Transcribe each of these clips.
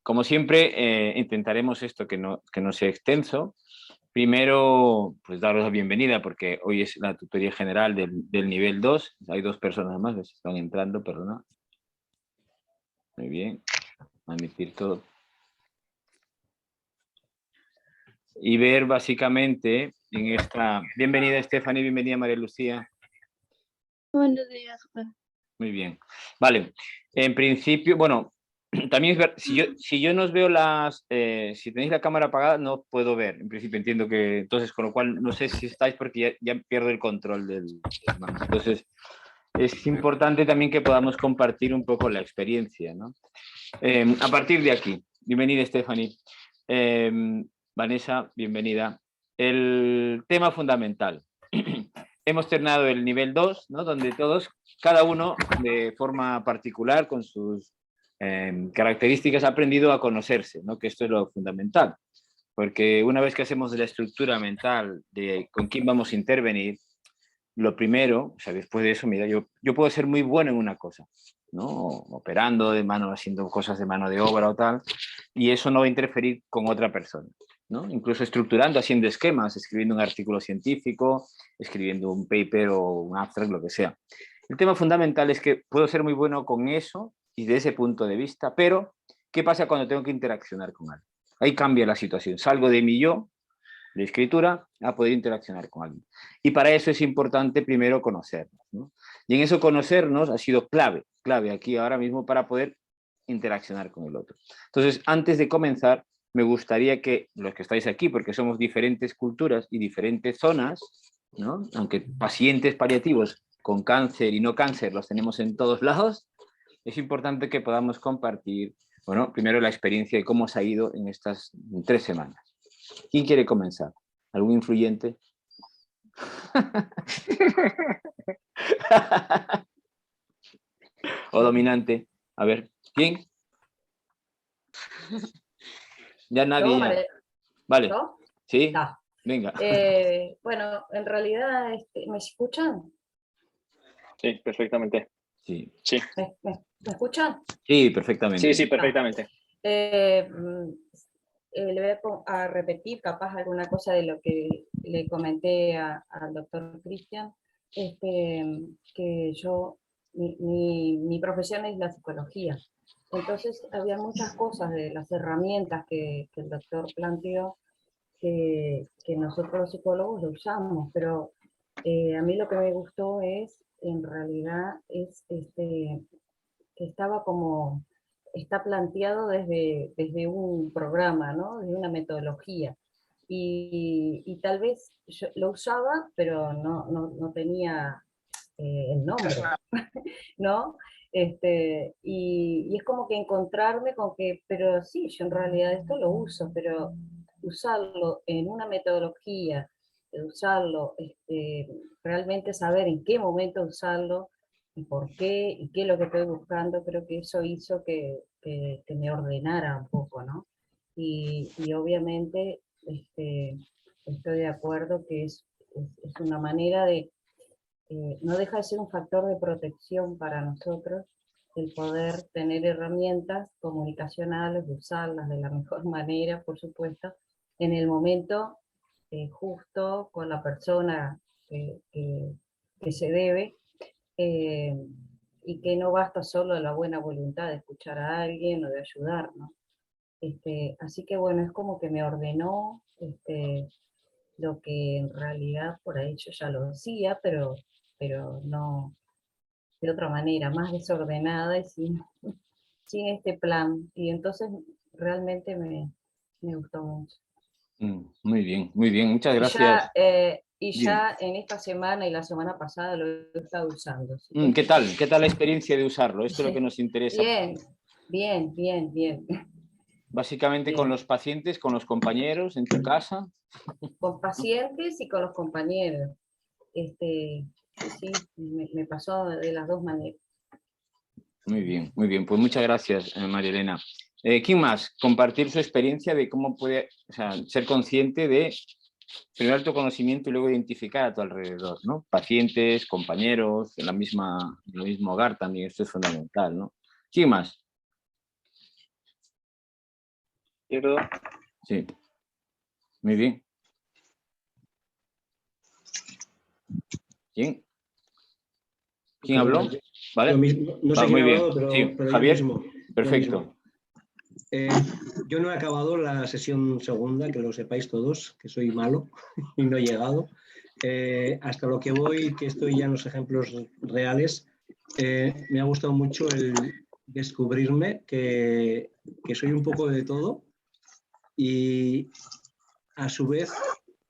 como siempre, intentaremos esto que no sea extenso. Primero, pues daros la bienvenida porque hoy es la tutoría general del nivel 2. Hay dos personas más que están entrando, perdona. Muy bien. Admitir todo. Y ver básicamente en esta... Bienvenida Stephanie, bienvenida María Lucía. Buenos días, Juan. Muy bien. Vale. En principio, bueno, también es ver, si yo no os veo si tenéis la cámara apagada, no os puedo ver. En principio entiendo que, entonces, con lo cual, no sé si estáis porque ya pierdo el control del mando. Entonces, es importante también que podamos compartir un poco la experiencia, ¿no? A partir de aquí, bienvenida Stephanie. Vanessa, bienvenida. El tema fundamental. Hemos terminado el nivel 2, ¿no? Donde todos, cada uno de forma particular, con sus características, ha aprendido a conocerse, ¿no? Que esto es lo fundamental. Porque una vez que hacemos la estructura mental de con quién vamos a intervenir, lo primero, o sea, después de eso, mira, yo puedo ser muy bueno en una cosa, ¿no? Operando de mano, haciendo cosas de mano de obra o tal, y eso no va a interferir con otra persona, ¿no? Incluso estructurando, haciendo esquemas, escribiendo un artículo científico, escribiendo un paper o un abstract, lo que sea. El tema fundamental es que puedo ser muy bueno con eso y de ese punto de vista, pero ¿qué pasa cuando tengo que interaccionar con alguien? Ahí cambia la situación. Salgo de mi yo, de escritura, a poder interaccionar con alguien. Y para eso es importante primero conocernos, ¿no? Y en eso conocernos ha sido clave aquí ahora mismo para poder interaccionar con el otro. Entonces, antes de comenzar, me gustaría que los que estáis aquí, porque somos diferentes culturas y diferentes zonas, ¿no? Aunque pacientes paliativos con cáncer y no cáncer los tenemos en todos lados, es importante que podamos compartir, bueno, primero la experiencia de cómo os ha ido en estas 3 semanas. ¿Quién quiere comenzar? ¿Algún influyente? ¿O dominante? A ver, ¿quién? Ya nadie. ¿Yo, Ya. María? Vale. ¿Yo? ¿Sí? No. Venga. Bueno, en realidad, ¿me escuchan? Sí, perfectamente. Sí. Sí, ¿Me escuchan? Sí, perfectamente. sí, perfectamente. Le voy a repetir capaz alguna cosa de lo que le comenté al doctor Cristian, que mi profesión es la psicología. Entonces, había muchas cosas de las herramientas que el doctor planteó que nosotros los psicólogos lo usamos, pero a mí lo que me gustó es, en realidad, que está planteado desde un programa, ¿no? Desde una metodología. Y tal vez yo lo usaba, pero no tenía el nombre, ¿no? Y es como que encontrarme con que, pero sí, yo en realidad esto lo uso, pero usarlo en una metodología, usarlo, realmente saber en qué momento usarlo, y por qué, y qué es lo que estoy buscando, creo que eso hizo que me ordenara un poco, ¿no? Y obviamente estoy de acuerdo que es una manera de, no deja de ser un factor de protección para nosotros, el poder tener herramientas comunicacionales, usarlas de la mejor manera, por supuesto, en el momento justo, con la persona que se debe, eh, y que no basta solo la buena voluntad de escuchar a alguien o de ayudar, ¿no? Así que bueno, es como que me ordenó lo que en realidad por ahí yo ya lo hacía, pero no de otra manera, más desordenada y sin este plan. Y entonces realmente me gustó mucho. Muy bien, muchas gracias. Y Bien. ya en esta semana y la semana pasada lo he estado usando. Así que... ¿Qué tal? ¿Qué tal la experiencia de usarlo? Esto es lo que nos interesa. Bien. Básicamente con Bien. los pacientes, con los compañeros, en tu casa. Con pacientes y con los compañeros. Sí, me pasó de las dos maneras. Muy bien. Pues muchas gracias, María Elena. ¿Quién más? Compartir su experiencia de cómo puede, o sea, ser consciente de primero autoconocimiento y luego identificar a tu alrededor, ¿no? Pacientes, compañeros, en el mismo hogar también, esto es fundamental, ¿no? ¿Quién más? izquierdo. Sí. Muy bien. ¿Quién? ¿Quién habló? ¿Vale? Yo mismo, no sé quién muy ha bien. hablado, pero, Sí, pero Javier, yo mismo. perfecto. Yo no he acabado la sesión segunda, que lo sepáis todos, que soy malo y no he llegado. Hasta lo que voy, que estoy ya en los ejemplos reales, me ha gustado mucho el descubrirme que soy un poco de todo y a su vez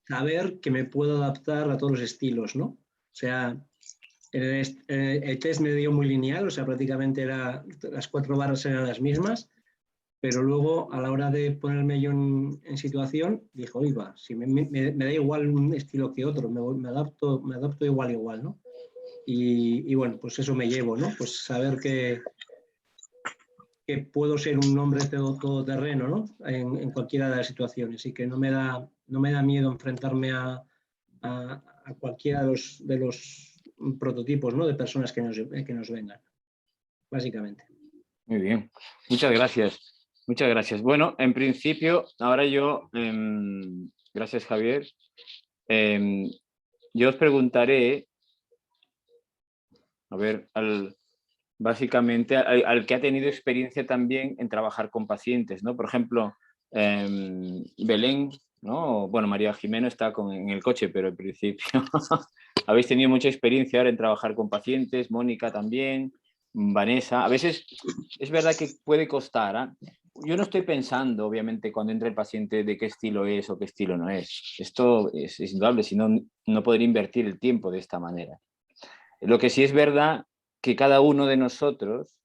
saber que me puedo adaptar a todos los estilos, ¿no? O sea, el test me dio muy lineal, o sea, prácticamente las 4 barras eran las mismas, pero luego a la hora de ponerme yo en situación, dijo, oiga, si me da igual un estilo que otro, me adapto igual, ¿no? Y bueno, pues eso me llevo, ¿no? Pues saber que puedo ser un hombre todoterreno, ¿no? En cualquiera de las situaciones y que no me da miedo enfrentarme a cualquiera de los prototipos, ¿no? De personas que nos vengan, básicamente. Muy bien. Muchas gracias. Muchas gracias. Bueno, en principio, ahora yo, gracias Javier, yo os preguntaré, a ver, básicamente al que ha tenido experiencia también en trabajar con pacientes, ¿no? Por ejemplo, Belén, ¿no? Bueno, María Jimeno está en el coche, pero en principio habéis tenido mucha experiencia ahora en trabajar con pacientes, Mónica también, Vanessa. A veces es verdad que puede costar, ¿eh? Yo no estoy pensando, obviamente, cuando entra el paciente de qué estilo es o qué estilo no es. Esto es indudable, si no, no podría invertir el tiempo de esta manera. Lo que sí es verdad que cada uno de nosotros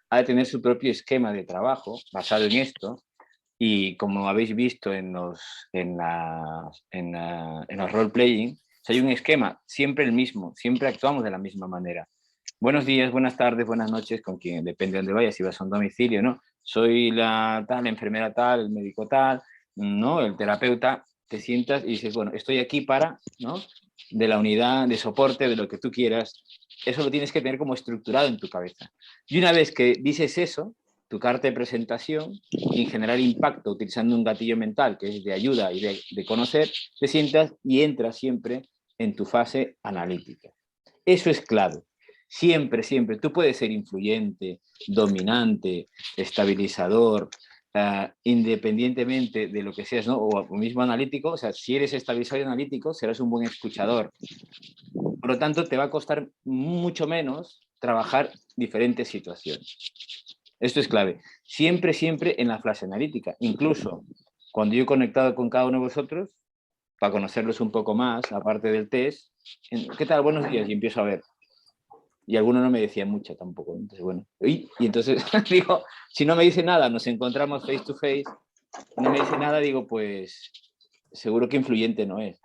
ha de tener su propio esquema de trabajo basado en esto y como habéis visto en los role-playing, hay un esquema, siempre el mismo, siempre actuamos de la misma manera. Buenos días, buenas tardes, buenas noches, con quien depende de dónde vayas, si vas a un domicilio, ¿no? Soy la enfermera tal, el médico tal, ¿no? El terapeuta, te sientas y dices, bueno, estoy aquí para, ¿no? De la unidad de soporte, de lo que tú quieras. Eso lo tienes que tener como estructurado en tu cabeza. Y una vez que dices eso, tu carta de presentación, sin generar impacto, utilizando un gatillo mental que es de ayuda y de conocer, te sientas y entras siempre en tu fase analítica. Eso es clave. Siempre, siempre. Tú puedes ser influyente, dominante, estabilizador, independientemente de lo que seas, ¿no? O mismo analítico. O sea, si eres estabilizador y analítico, serás un buen escuchador. Por lo tanto, te va a costar mucho menos trabajar diferentes situaciones. Esto es clave. Siempre, siempre en la fase analítica. Incluso cuando yo he conectado con cada uno de vosotros, para conocerlos un poco más, aparte del test, ¿qué tal? Buenos días. Y empiezo a ver. Y alguno no me decía mucho tampoco. Entonces, bueno. Y entonces digo, si no me dice nada, nos encontramos face to face, no me dice nada, digo, pues seguro que influyente no es.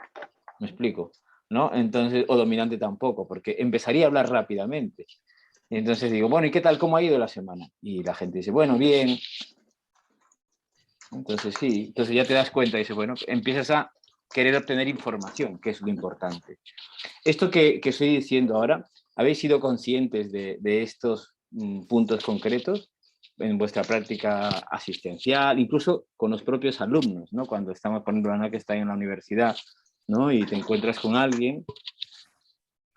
¿Me explico? ¿No? Entonces, o dominante tampoco, porque empezaría a hablar rápidamente. Y entonces digo, bueno, ¿y qué tal? ¿Cómo ha ido la semana? Y la gente dice, bueno, bien. Entonces sí, entonces ya te das cuenta y dices, bueno, empiezas a querer obtener información, que es lo importante. Esto que estoy diciendo ahora, ¿habéis sido conscientes de estos puntos concretos en vuestra práctica asistencial, incluso con los propios alumnos, ¿no? Cuando estamos, por ejemplo, Ana, que está en la universidad, ¿no? Y te encuentras con alguien,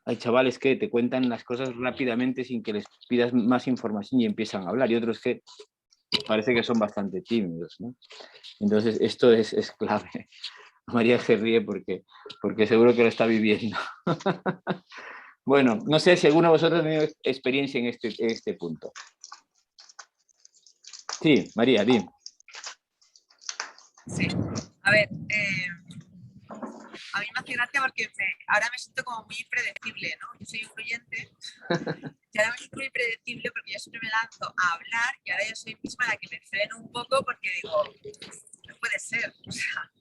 hay chavales que te cuentan las cosas rápidamente sin que les pidas más información y empiezan a hablar, y otros que parece que son bastante tímidos, ¿no? Entonces, esto es clave. María se ríe porque seguro que lo está viviendo. Bueno, no sé si alguno de vosotros ha tenido experiencia en este punto. Sí, María, di. Sí, a ver, a mí me hace gracia porque ahora me siento como muy impredecible, ¿no? Yo soy influyente y ahora me siento muy impredecible porque yo siempre me lanzo a hablar y ahora yo soy misma la que me freno un poco porque digo, no puede ser, o sea,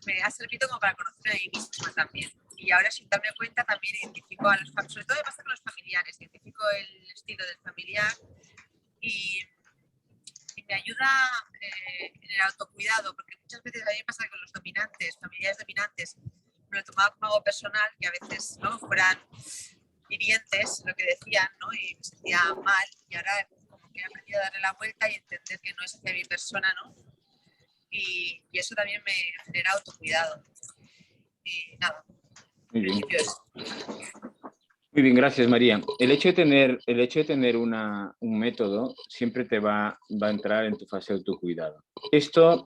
me ha servido como para conocerme a mí misma también. Y ahora sin darme cuenta también identifico a los familiares, sobre todo me pasa con los familiares, identifico el estilo del familiar y me ayuda en el autocuidado, porque muchas veces a mí me pasa con los dominantes, familiares dominantes, me lo tomaba como algo personal, que a veces no fueran hirientes lo que decían, ¿no? Y me sentía mal, y ahora como que he aprendido a darle la vuelta y entender que no es hacia mi persona, ¿no? Y eso también me genera autocuidado. Y nada, Muy bien. en principio eso. Muy bien, gracias María. El hecho de tener un método siempre te va a entrar en tu fase de autocuidado. Esto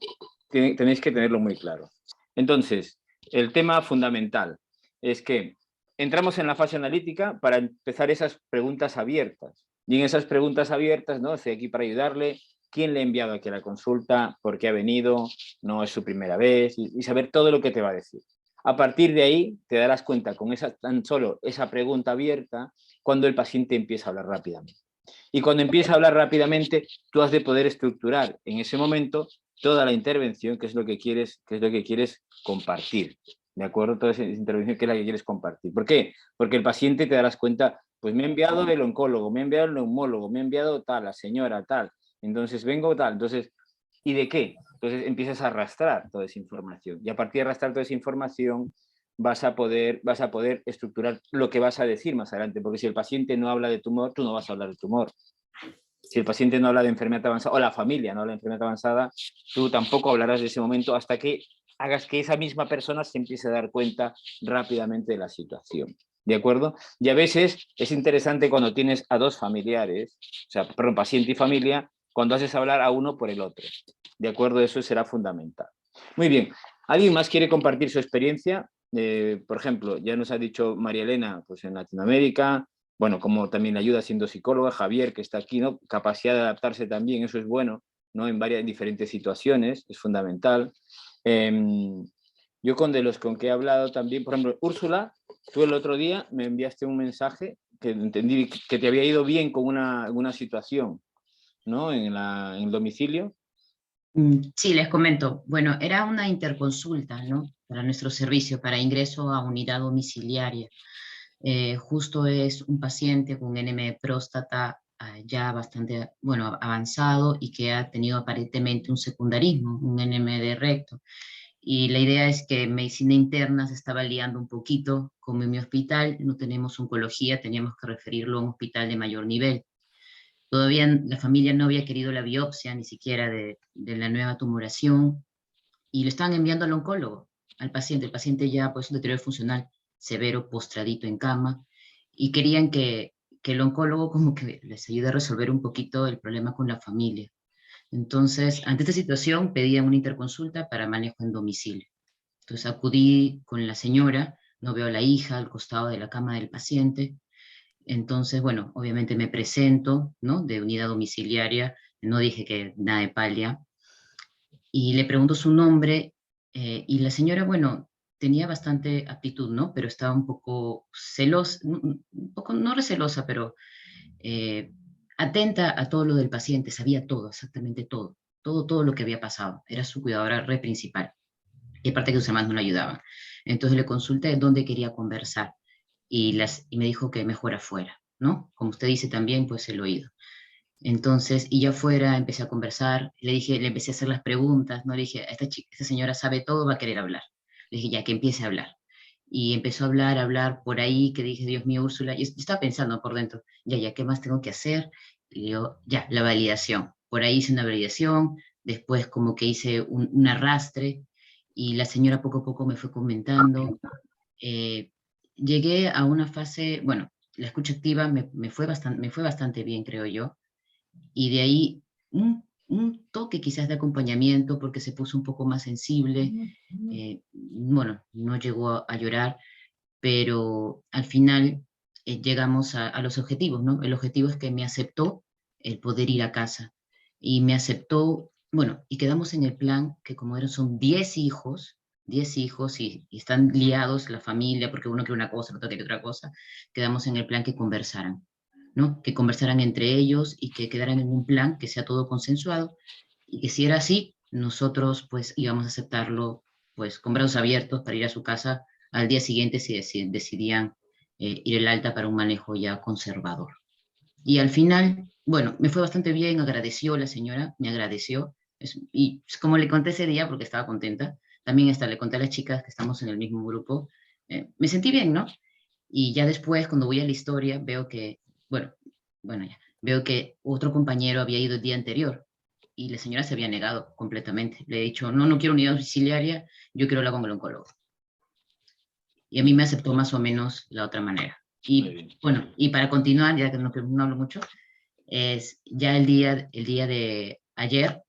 tenéis que tenerlo muy claro. Entonces, el tema fundamental es que entramos en la fase analítica para empezar esas preguntas abiertas. Y en esas preguntas abiertas, ¿no? Estoy aquí para ayudarle. ¿Quién le ha enviado aquí a la consulta? ¿Por qué ha venido? ¿No es su primera vez? Y saber todo lo que te va a decir. A partir de ahí te darás cuenta con tan solo esa pregunta abierta cuando el paciente empieza a hablar rápidamente. Y cuando empieza a hablar rápidamente, tú has de poder estructurar en ese momento toda la intervención, que es lo que quieres compartir. ¿De acuerdo? Toda esa intervención que es la que quieres compartir. ¿Por qué? Porque el paciente te darás cuenta, pues me ha enviado el oncólogo, me ha enviado el neumólogo, me ha enviado tal, la señora tal, entonces vengo tal, entonces, ¿y de qué? Entonces empiezas a arrastrar toda esa información y a partir de arrastrar toda esa información vas a poder estructurar lo que vas a decir más adelante, porque si el paciente no habla de tumor, tú no vas a hablar de tumor. Si el paciente no habla de enfermedad avanzada, o la familia no habla de enfermedad avanzada, tú tampoco hablarás de ese momento hasta que hagas que esa misma persona se empiece a dar cuenta rápidamente de la situación. ¿De acuerdo? Y a veces es interesante cuando tienes a dos familiares, o sea, perdón, paciente y familia, cuando haces hablar a uno por el otro. ¿De acuerdo? Eso será fundamental. Muy bien. ¿Alguien más quiere compartir su experiencia? Por ejemplo, ya nos ha dicho María Elena, pues en Latinoamérica, bueno, como también ayuda siendo psicóloga, Javier, que está aquí, ¿no? Capacidad de adaptarse también, eso es bueno, ¿no? En varias diferentes situaciones, es fundamental. Yo con de los con que he hablado también, por ejemplo, Úrsula, tú el otro día me enviaste un mensaje que entendí que te había ido bien con una situación, ¿no? En el domicilio. Sí, les comento. Bueno, era una interconsulta, ¿no? Para nuestro servicio, para ingreso a unidad domiciliaria. Justo es un paciente con NM de próstata ya bastante, bueno, avanzado y que ha tenido aparentemente un secundarismo, un NM de recto. Y la idea es que medicina interna se estaba liando un poquito, como en mi hospital no tenemos oncología, teníamos que referirlo a un hospital de mayor nivel. Todavía la familia no había querido la biopsia, ni siquiera de la nueva tumoración, y lo estaban enviando al oncólogo, al paciente. El paciente ya, pues, un deterioro funcional severo, postradito en cama, y querían que el oncólogo como que les ayude a resolver un poquito el problema con la familia. Entonces, ante esta situación, pedían una interconsulta para manejo en domicilio. Entonces acudí con la señora, no veo a la hija al costado de la cama del paciente. Entonces, bueno, obviamente me presento, ¿no? De unidad domiciliaria, no dije que nada de palia, y le pregunto su nombre, y la señora, bueno, tenía bastante aptitud, ¿no? Pero estaba un poco celosa, un poco, no recelosa, pero atenta a todo lo del paciente, sabía todo, exactamente todo, todo lo que había pasado, era su cuidadora red principal, y aparte que sus hermanos no la ayudaban. Entonces le consulté dónde quería conversar, y me dijo que mejor afuera, ¿no? Como usted dice también, pues el oído. Entonces, y yo afuera empecé a conversar, le empecé a hacer las preguntas, ¿no? Le dije, esta señora sabe todo, va a querer hablar. Le dije, ya, que empiece a hablar. Y empezó a hablar por ahí, que dije, Dios mío, Úrsula, y yo estaba pensando por dentro, ya, ¿qué más tengo que hacer? Y yo, ya, la validación. Por ahí hice una validación, después como que hice un arrastre, y la señora poco a poco me fue comentando. Llegué a una fase, bueno, la escucha activa me fue bastante bien, creo yo, y de ahí un toque quizás de acompañamiento porque se puso un poco más sensible, bueno, no llegó a llorar, pero al final llegamos a los objetivos, ¿no? El objetivo es que me aceptó el poder ir a casa y me aceptó, bueno, y quedamos en el plan que como son 10 hijos y están liados la familia porque uno quiere una cosa, el otro quiere otra cosa, quedamos en el plan que conversaran, ¿no? Que conversaran entre ellos y que quedaran en un plan que sea todo consensuado y que si era así, nosotros pues íbamos a aceptarlo pues con brazos abiertos para ir a su casa al día siguiente si decidían ir el alta para un manejo ya conservador. Y al final, bueno, me fue bastante bien, agradeció la señora, me agradeció, y como le conté ese día porque estaba contenta, también le conté a las chicas que estamos en el mismo grupo, me sentí bien, ¿no? Y ya después, cuando voy a la historia, veo que, bueno, ya, veo que otro compañero había ido el día anterior y la señora se había negado completamente. Le he dicho, no, no quiero unidad domiciliaria, yo quiero hablar con el oncólogo. Y a mí me aceptó más o menos la otra manera. Y bueno, y para continuar, ya que no hablo mucho, es ya el día de ayer,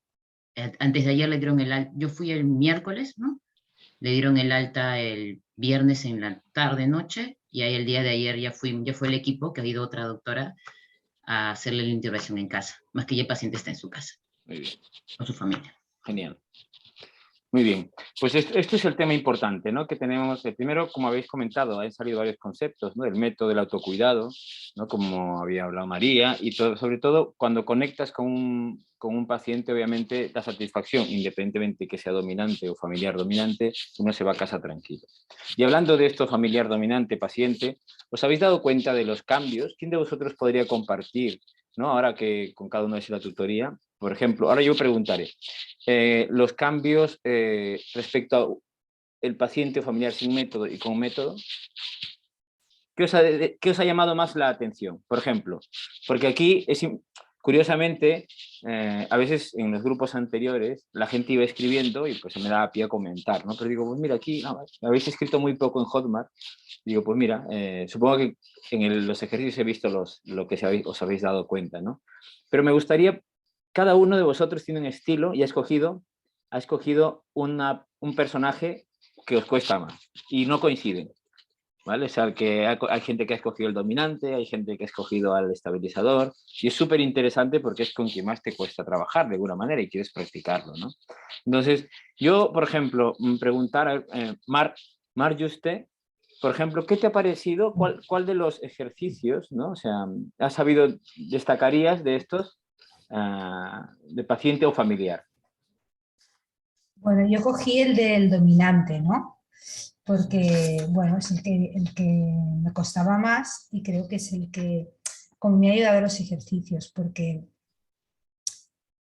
antes de ayer le dieron el alta, yo fui el miércoles, ¿no? Le dieron el alta el viernes en la tarde, noche, y ahí el día de ayer ya fue el equipo, que ha ido otra doctora a hacerle la intervención en casa, más que ya el paciente está en su casa, Muy bien. con su familia. Genial. Muy bien, pues esto es el tema importante, ¿no? Que tenemos, primero, como habéis comentado, han salido varios conceptos, ¿no? El método del autocuidado, ¿no? Como había hablado María, y sobre todo cuando conectas con un paciente, obviamente, da satisfacción, independientemente que sea dominante o familiar dominante, uno se va a casa tranquilo. Y hablando de esto, familiar dominante, paciente, ¿os habéis dado cuenta de los cambios? ¿Quién de vosotros podría compartir, ¿no? Ahora que con cada uno es la tutoría, por ejemplo, ahora yo preguntaré, los cambios respecto al paciente o familiar sin método y con método, ¿qué os ha llamado más la atención? Por ejemplo, porque aquí, curiosamente, a veces en los grupos anteriores la gente iba escribiendo y pues se me daba pie a comentar, ¿no? Pero digo, pues mira, aquí habéis escrito muy poco en Hotmart. Digo, pues mira, supongo que en los ejercicios he visto lo que os habéis dado cuenta, ¿no? Pero me gustaría, cada uno de vosotros tiene un estilo y ha escogido un personaje que os cuesta más y no coinciden, ¿vale? O sea, que hay gente que ha escogido el dominante, hay gente que ha escogido al estabilizador y es súper interesante porque es con quien más te cuesta trabajar de alguna manera y quieres practicarlo, ¿no? Entonces, yo, por ejemplo, preguntar a Mar Juste, por ejemplo, ¿qué te ha parecido? ¿Cuál de los ejercicios, ¿no? O sea, has sabido, destacarías de estos de paciente o familiar? Bueno, yo cogí el del dominante, ¿no? Porque, bueno, es el que me costaba más y creo que es el que como me ha ayudado a los ejercicios, porque,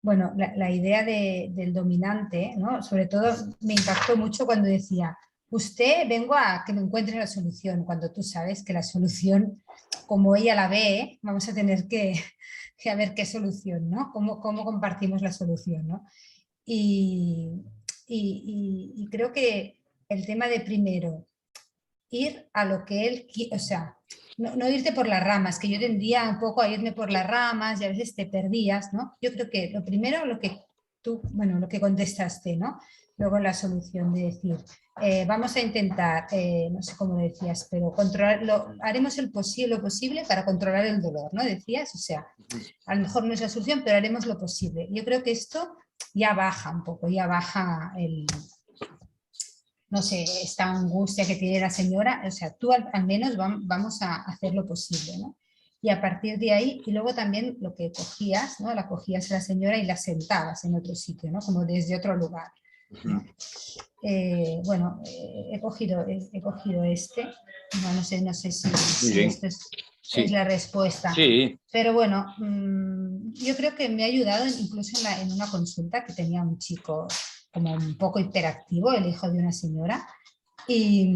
bueno, la idea del dominante, ¿no? Sobre todo me impactó mucho cuando decía, usted vengo a que me encuentre la solución, cuando tú sabes que la solución, como ella la ve, vamos a tener que a ver qué solución, ¿no? ¿Cómo compartimos la solución, ¿no? Y creo que el tema de primero, ir a lo que él quiere, o sea, no irte por las ramas, que yo tendría un poco a irme por las ramas y a veces te perdías, ¿no? Yo creo que lo primero, lo que tú, bueno, lo que contestaste, ¿no? Luego la solución de decir, vamos a intentar, no sé cómo decías, pero haremos lo posible para controlar el dolor, ¿no? Decías, o sea, a lo mejor no es la solución, pero haremos lo posible. Yo creo que esto ya baja un poco, ya baja no sé, esta angustia que tiene la señora, o sea, tú al menos vamos a hacer lo posible, ¿no? Y a partir de ahí, y luego también lo que cogías, ¿no? La cogías a la señora y la sentabas en otro sitio, ¿no? Como desde otro lugar, ¿no? Bueno, he cogido este, no sé si esto es la respuesta. Sí. Pero bueno, yo creo que me ha ayudado incluso en una consulta que tenía un chico como un poco hiperactivo, el hijo de una señora, y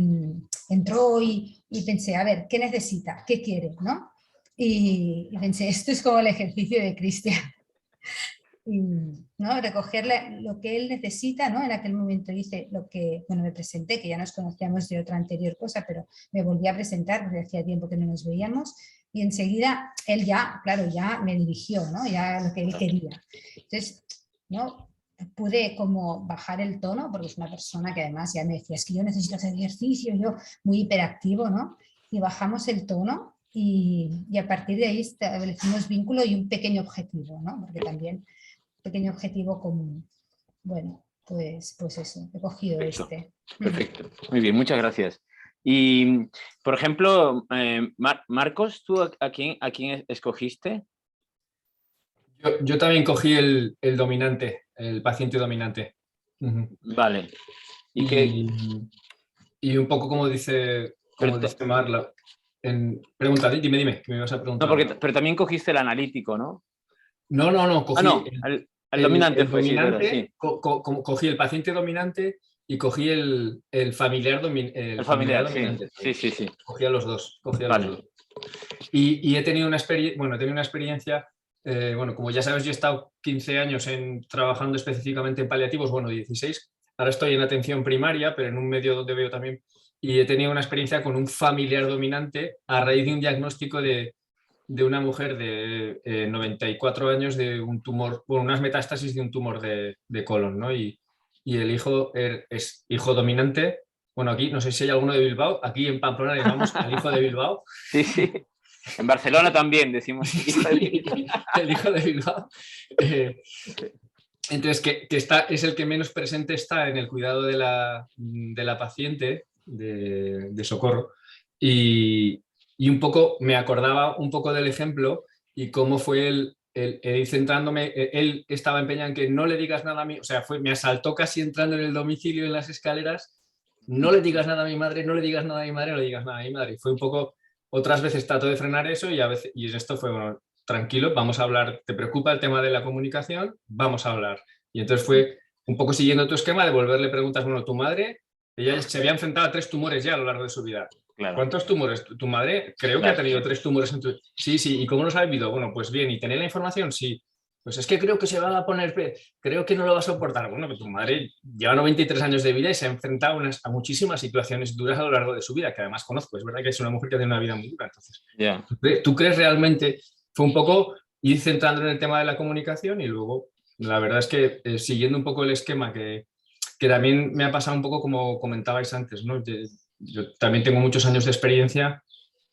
entró y pensé, a ver, ¿qué necesita? ¿Qué quiere? ¿No? Y pensé, esto es como el ejercicio de Cristian. ¿No? Recogerle lo que él necesita, ¿no? En aquel momento hice lo que, bueno, me presenté, que ya nos conocíamos de otra anterior cosa, pero me volví a presentar porque hacía tiempo que no nos veíamos y enseguida él ya, claro, ya me dirigió, ¿no? Ya lo que él quería. Entonces, ¿no? Pude como bajar el tono, porque es una persona que además ya me decía, es que yo necesito hacer ejercicio, yo muy hiperactivo, ¿no? Y bajamos el tono y a partir de ahí establecimos vínculo y un pequeño objetivo, ¿no? Porque también pequeño objetivo común. Bueno, pues eso, he cogido este. Perfecto, muy bien, muchas gracias. Y, por ejemplo, Marcos, ¿tú a quién escogiste? Yo también cogí el dominante, el paciente dominante. Vale. Y un poco como dice Marla. Pregunta, dime, que me ibas a preguntar. No, pero también cogiste el analítico, ¿no? No, cogí el dominante. Cogí el paciente dominante y cogí el familiar dominante. Sí. Cogí a los dos. Vale. Y he tenido una experiencia bueno, como ya sabes, yo he estado 15 años trabajando específicamente en paliativos, bueno, 16. Ahora estoy en atención primaria, pero en un medio donde veo también, y he tenido una experiencia con un familiar dominante a raíz de un diagnóstico de una mujer de 94 años de un tumor, bueno, unas metástasis de un tumor de colon, ¿no? Y el hijo es hijo dominante. Bueno, aquí, no sé si hay alguno de Bilbao, aquí en Pamplona le llamamos al hijo de Bilbao. Sí, sí. En Barcelona también decimos hijo de Bilbao. El hijo de Bilbao. Entonces, que es el que menos presente está en el cuidado de la paciente de socorro. Y un poco me acordaba un poco del ejemplo y cómo fue el ir centrándome. Él estaba empeñado en que no le digas nada a mí, o sea, me asaltó casi entrando en el domicilio en las escaleras. No le digas nada a mi madre, no le digas nada a mi madre, no le digas nada a mi madre. Y fue un poco, otras veces trato de frenar eso y a veces, y esto fue, bueno, tranquilo, vamos a hablar, ¿te preocupa el tema de la comunicación? Vamos a hablar. Y entonces fue un poco siguiendo tu esquema de volverle preguntas, bueno, tu madre, ella se había enfrentado a 3 tumores ya a lo largo de su vida. Claro. ¿Cuántos tumores? Tu madre creo que ha tenido 3 tumores en tu... Sí, sí, ¿y cómo los ha vivido? Bueno, pues bien, ¿y tener la información? Sí. Pues es que creo que se va a poner, creo que no lo va a soportar. Bueno, que tu madre lleva 93 años de vida y se ha enfrentado a muchísimas situaciones duras a lo largo de su vida, que además conozco. Es verdad que es una mujer que tiene una vida muy dura. Entonces, yeah. ¿Tú crees realmente? Fue un poco ir centrando en el tema de la comunicación y luego, la verdad es que siguiendo un poco el esquema que también me ha pasado un poco como comentabais antes, ¿no? Yo también tengo muchos años de experiencia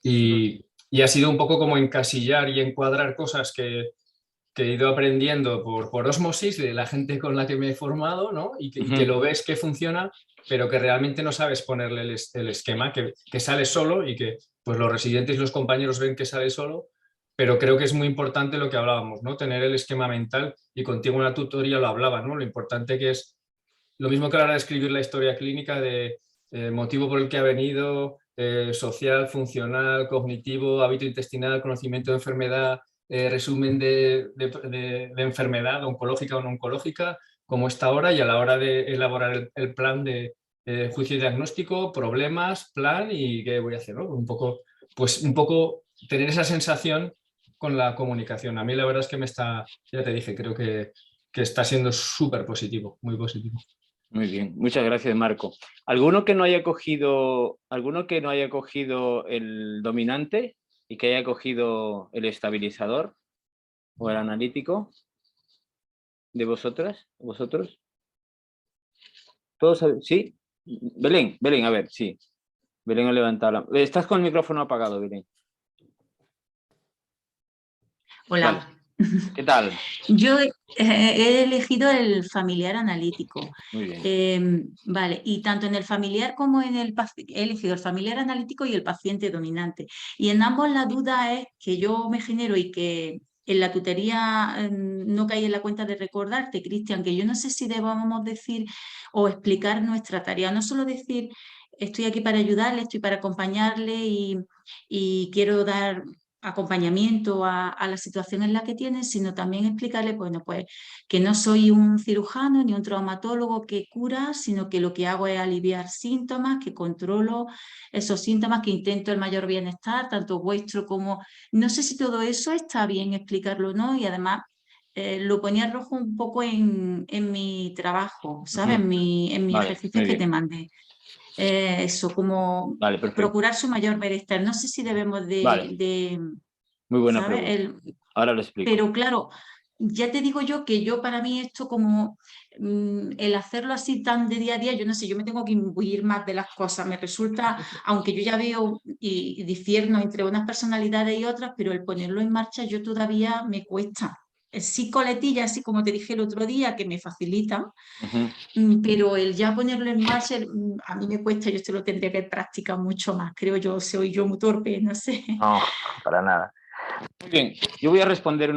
y ha sido un poco como encasillar y encuadrar cosas que he ido aprendiendo por ósmosis de la gente con la que me he formado, ¿no? Y que lo ves que funciona, pero que realmente no sabes ponerle el esquema, que sale solo y que pues los residentes y los compañeros ven que sale solo, pero creo que es muy importante lo que hablábamos, ¿no? Tener el esquema mental, y contigo en la tutoría lo hablaba, ¿no? Lo importante que es, lo mismo que a la hora de escribir la historia clínica de motivo por el que ha venido, social, funcional, cognitivo, hábito intestinal, conocimiento de enfermedad, resumen de enfermedad oncológica o no oncológica, como está ahora, y a la hora de elaborar el plan de juicio y diagnóstico, problemas, plan y qué voy a hacer, ¿no? Un poco tener esa sensación con la comunicación. A mí la verdad es que ya te dije, creo que está siendo súper positivo, muy positivo. Muy bien, muchas gracias, Marco. ¿Alguno que no haya cogido el dominante y que haya cogido el estabilizador o el analítico? ¿De vosotros? ¿Todos? ¿Sí? Belén, a ver, sí. Belén ha levantado la mano. Estás con el micrófono apagado, Belén. Hola. Vale. ¿Qué tal? Yo he elegido el familiar analítico. Muy bien. Vale, y tanto en el familiar como en el paciente, he elegido el familiar analítico y el paciente dominante. Y en ambos la duda es que yo me genero y que en la tutoría no caí en la cuenta de recordarte, Cristian, que yo no sé si debamos decir o explicar nuestra tarea, no solo decir estoy aquí para ayudarle, estoy para acompañarle y quiero dar acompañamiento a la situación en la que tiene, sino también explicarle, bueno, pues que no soy un cirujano ni un traumatólogo que cura, sino que lo que hago es aliviar síntomas, que controlo esos síntomas, que intento el mayor bienestar, tanto vuestro como... No sé si todo eso está bien explicarlo o no, y además lo ponía rojo un poco en mi trabajo, ¿sabes? En mis ejercicios que te mandé. Eso, como vale, procurar su mayor bienestar. No sé si debemos de muy buena ¿sabes? pregunta. Ahora lo explico. Pero claro, ya te digo yo que para mí esto como el hacerlo así tan de día a día, yo no sé, yo me tengo que imbuir más de las cosas. Me resulta, aunque yo ya veo y difierno entre unas personalidades y otras, pero el ponerlo en marcha yo todavía me cuesta. Sí coletilla, así como te dije el otro día, que me facilita, pero el ya ponerlo en marcha a mí me cuesta, yo esto lo tendría que practicar mucho más, creo yo, soy yo muy torpe, no sé. No, para nada. Muy bien, yo voy a responder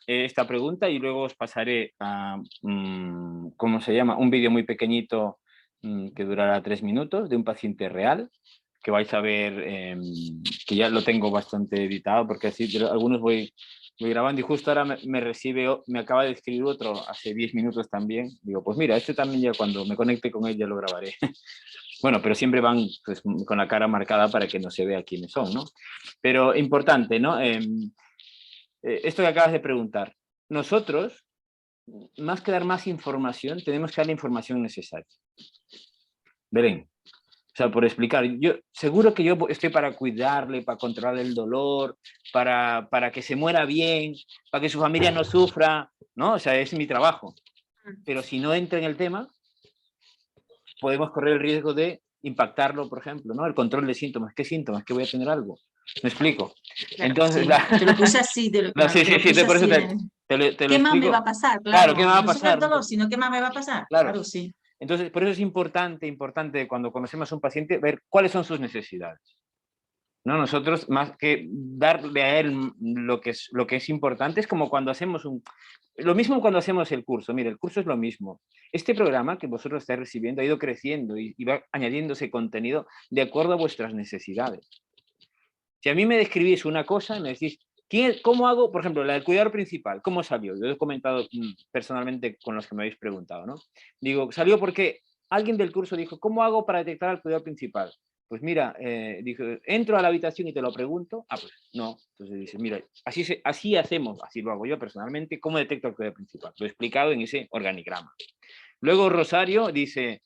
esta pregunta y luego os pasaré a, ¿cómo se llama? Un vídeo muy pequeñito que durará 3 minutos de un paciente real, que vais a ver, que ya lo tengo bastante editado, porque así algunos voy grabando y justo ahora me acaba de escribir otro hace 10 minutos también. Digo, pues mira, este también ya cuando me conecte con él ya lo grabaré. Bueno, pero siempre van pues, con la cara marcada para que no se vea quiénes son, ¿no? Pero importante, ¿no? esto que acabas de preguntar. Nosotros, más que dar más información, tenemos que dar la información necesaria. Belén. O sea, por explicar, yo seguro que yo estoy para cuidarle, para controlar el dolor, para que se muera bien, para que su familia no sufra, ¿no? O sea, es mi trabajo. Pero si no entra en el tema, podemos correr el riesgo de impactarlo, por ejemplo, ¿no? El control de síntomas. ¿Qué síntomas? ¿Que voy a tener algo? ¿Me explico? Claro, Entonces, sí. Te lo puse así, por eso te lo ¿Qué más me explico. va a pasar? Claro, ¿qué me va a No solo el pasar? dolor, sino qué más me va a pasar. Claro. Claro, sí. Entonces, por eso es importante cuando conocemos a un paciente ver cuáles son sus necesidades. ¿No? Nosotros, más que darle a él lo que es importante, es como cuando hacemos lo mismo cuando hacemos el curso. Mire, el curso es lo mismo. Este programa que vosotros estáis recibiendo ha ido creciendo y va añadiéndose contenido de acuerdo a vuestras necesidades. Si a mí me describís una cosa, me decís, ¿cómo hago? Por ejemplo, la del cuidador principal, ¿cómo salió? Yo he comentado personalmente con los que me habéis preguntado, ¿no? Digo, salió porque alguien del curso dijo, ¿cómo hago para detectar al cuidador principal? Pues mira, dijo, entro a la habitación y te lo pregunto. Ah, pues no. Entonces dice, mira, así hacemos, así lo hago yo personalmente, ¿cómo detecto al cuidador principal? Lo he explicado en ese organigrama. Luego Rosario dice,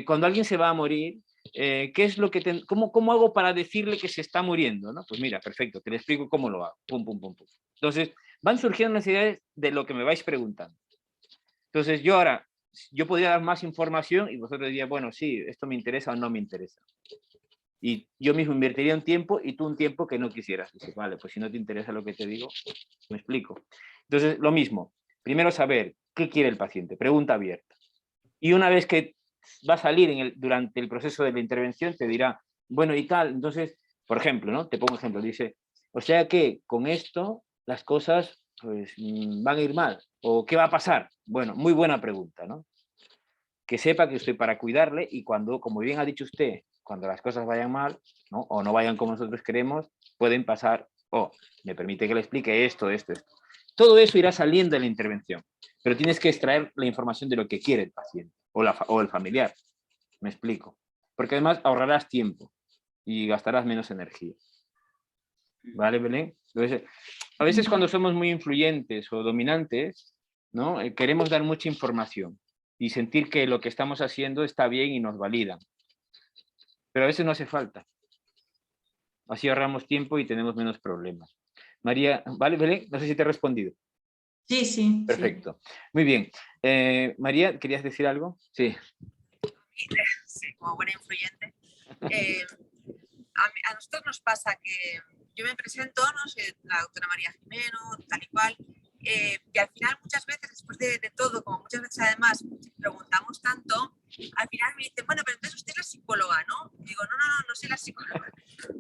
cuando alguien se va a morir, ¿qué es lo que cómo hago para decirle que se está muriendo? ¿No? Pues mira, perfecto, te le explico cómo lo hago. Pum, pum, pum, pum. Entonces, van surgiendo necesidades de lo que me vais preguntando. Entonces, yo podría dar más información y vosotros diríais, bueno, sí, esto me interesa o no me interesa. Y yo mismo invertiría un tiempo y tú un tiempo que no quisieras. Dices, vale, pues si no te interesa lo que te digo, me explico. Entonces, lo mismo. Primero saber qué quiere el paciente, pregunta abierta. Y una vez que va a salir durante el proceso de la intervención, te dirá, bueno, y tal. Entonces, por ejemplo, ¿no? Te pongo un ejemplo. Dice, o sea que con esto las cosas pues, van a ir mal. ¿O qué va a pasar? Bueno, muy buena pregunta, ¿no? Que sepa que estoy para cuidarle y cuando, como bien ha dicho usted, cuando las cosas vayan mal, ¿no? O no vayan como nosotros queremos, pueden pasar, me permite que le explique esto. Todo eso irá saliendo de la intervención, pero tienes que extraer la información de lo que quiere el paciente o el familiar. Me explico. Porque además ahorrarás tiempo y gastarás menos energía. ¿Vale, Belén? Entonces, a veces cuando somos muy influyentes o dominantes, ¿no? Queremos dar mucha información y sentir que lo que estamos haciendo está bien y nos validan. Pero a veces no hace falta. Así ahorramos tiempo y tenemos menos problemas. María, ¿vale, Belén? No sé si te he respondido. Sí, sí. Perfecto. Sí. Muy bien. María, ¿querías decir algo? Sí. Sí, como buena influyente. A nosotros nos pasa que yo me presento, no sé, la doctora María Jimeno, tal y cual, y al final muchas veces, después de todo, como muchas veces además preguntamos tanto, al final me dicen, bueno, pero entonces usted es la psicóloga, ¿no? Y digo, no soy la psicóloga.